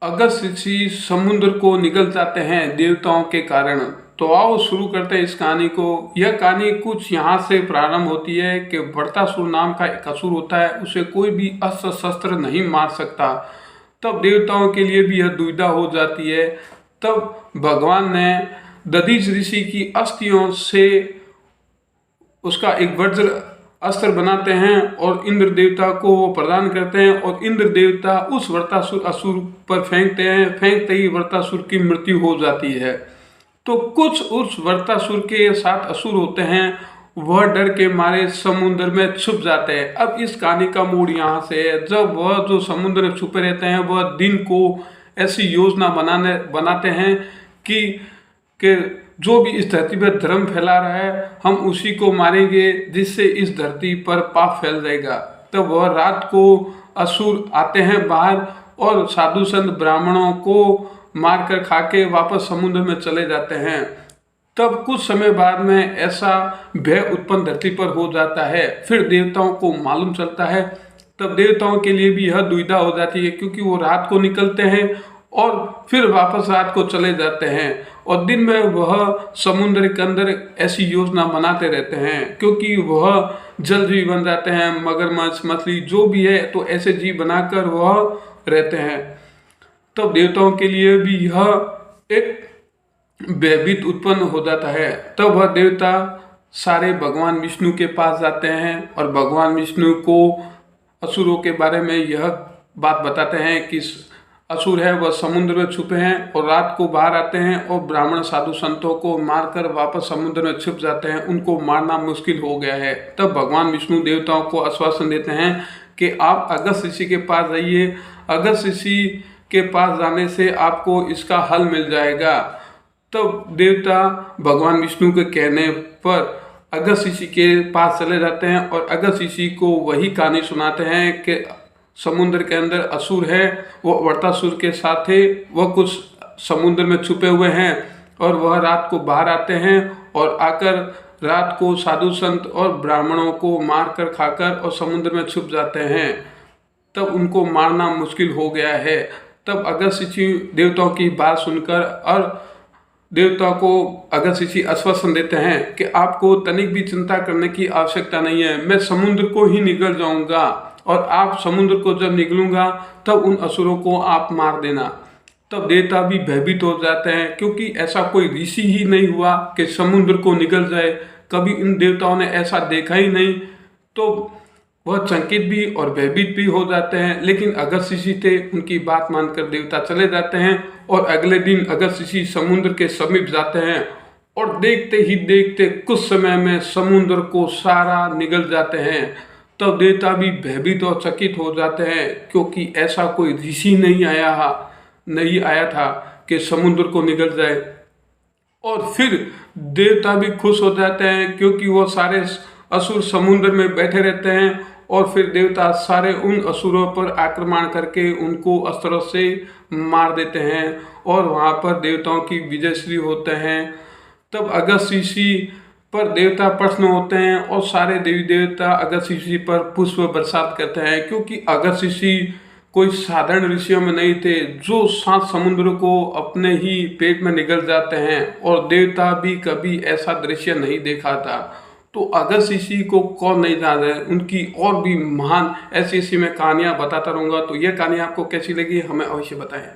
अगस्त ऋषि समुद्र को निगल जाते हैं देवताओं के कारण। तो आओ शुरू करते हैं इस कहानी को। यह कहानी कुछ यहाँ से प्रारंभ होती है कि वृत्तासुर नाम का एक असुर होता है, उसे कोई भी अस्त्र शस्त्र नहीं मार सकता। तब देवताओं के लिए भी यह दुविधा हो जाती है। तब भगवान ने दधीच ऋषि की अस्थियों से उसका एक वज्र अस्त्र बनाते हैं और इंद्र देवता को वो प्रदान करते हैं, और इंद्र देवता उस वृत्तासुर असुर पर फेंकते हैं। फेंकते ही वृत्तासुर की मृत्यु हो जाती है। तो कुछ उस वृत्तासुर के साथ असुर होते हैं, वह डर के मारे समुद्र में छुप जाते हैं। अब इस कहानी का मूड यहाँ से है, जब वह जो समुद्र में छुपे रहते हैं वह दिन को ऐसी योजना बनाते हैं कि जो भी इस धरती पर धर्म फैला रहा है हम उसी को मारेंगे, जिससे इस धरती पर पाप फैल जाएगा। तब वह रात को असुर आते हैं बाहर और साधु संत ब्राह्मणों को मार कर खा के वापस समुद्र में चले जाते हैं। तब कुछ समय बाद में ऐसा भय उत्पन्न धरती पर हो जाता है। फिर देवताओं को मालूम चलता है। तब देवताओं के लिए भी यह दुविधा हो जाती है, क्योंकि वो रात को निकलते हैं और फिर वापस रात को चले जाते हैं, और दिन में वह समुद्र के अंदर ऐसी योजना बनाते रहते हैं, क्योंकि वह जल जीव बन जाते हैं। मगरमच्छ, मछली जो भी है, तो ऐसे जीव बनाकर वह रहते हैं। तब देवताओं के लिए भी यह एक भयभीत उत्पन्न हो जाता है। तब वह देवता सारे भगवान विष्णु के पास जाते हैं और भगवान विष्णु को असुरों के बारे में यह बात बताते हैं कि असुर है वह समुद्र में छुपे हैं और रात को बाहर आते हैं और ब्राह्मण साधु संतों को मारकर वापस समुद्र में छुप जाते हैं। उनको मारना मुश्किल हो गया है। तब भगवान विष्णु देवताओं को आश्वासन देते हैं कि आप अगस्त ऋषि के पास जाइए। अगस्त ऋषि के पास जाने से आपको इसका हल मिल जाएगा। तब देवता भगवान विष्णु के कहने पर अगस्त ऋषि के पास चले जाते हैं और अगस्त ऋषि को वही कहानी सुनाते हैं कि समुद्र के अंदर असुर है, वो वृत्तासुर के साथ थे, वह कुछ समुद्र में छुपे हुए हैं और वह रात को बाहर आते हैं और आकर रात को साधु संत और ब्राह्मणों को मारकर खाकर और समुद्र में छुप जाते हैं। तब उनको मारना मुश्किल हो गया है। तब अगस्त ऋषि देवताओं की बात सुनकर और देवता को अगस्त ऋषि आश्वासन देते हैं कि आपको तनिक भी चिंता करने की आवश्यकता नहीं है, मैं समुद्र को ही निगल जाऊंगा और आप समुद्र को जब निगलूंगा तब उन असुरों को आप मार देना। तब देवता भी भयभीत हो जाते हैं, क्योंकि ऐसा कोई ऋषि ही नहीं हुआ कि समुद्र को निगल जाए। कभी इन देवताओं ने ऐसा देखा ही नहीं। तो वह चकित भी और भयभीत भी हो जाते हैं। लेकिन अगस्त ऋषि थे, उनकी बात मानकर देवता चले जाते हैं और अगले दिन अगस्त ऋषि समुद्र के समीप जाते हैं और देखते ही देखते कुछ समय में समुद्र को सारा निगल जाते हैं। तब देवता भी भयभीत और चकित हो जाते हैं, क्योंकि ऐसा कोई ऋषि नहीं आया था कि समुद्र को निगल जाए। और फिर देवता भी खुश हो जाते हैं, क्योंकि वो सारे असुर समुद्र में बैठे रहते हैं और फिर देवता सारे उन असुरों पर आक्रमण करके उनको अस्त्रों से मार देते हैं और वहाँ पर देवताओं की विजयश्री होते हैं। तब अगस्त ऋषि पर देवता प्रसन्न होते हैं और सारे देवी देवता अगस्त ऋषि पर पुष्प बरसात करते हैं, क्योंकि अगस्त ऋषि कोई साधारण ऋषियों में नहीं थे जो 7 समुद्र को अपने ही पेट में निगल जाते हैं, और देवता भी कभी ऐसा दृश्य नहीं देखा था। तो अगस्त ऋषि को कौन नहीं जान है, उनकी और भी महान ऐसी मैं कहानियाँ बताता रहूँगा। तो यह कहानी आपको कैसी लगी हमें अवश्य बताएं।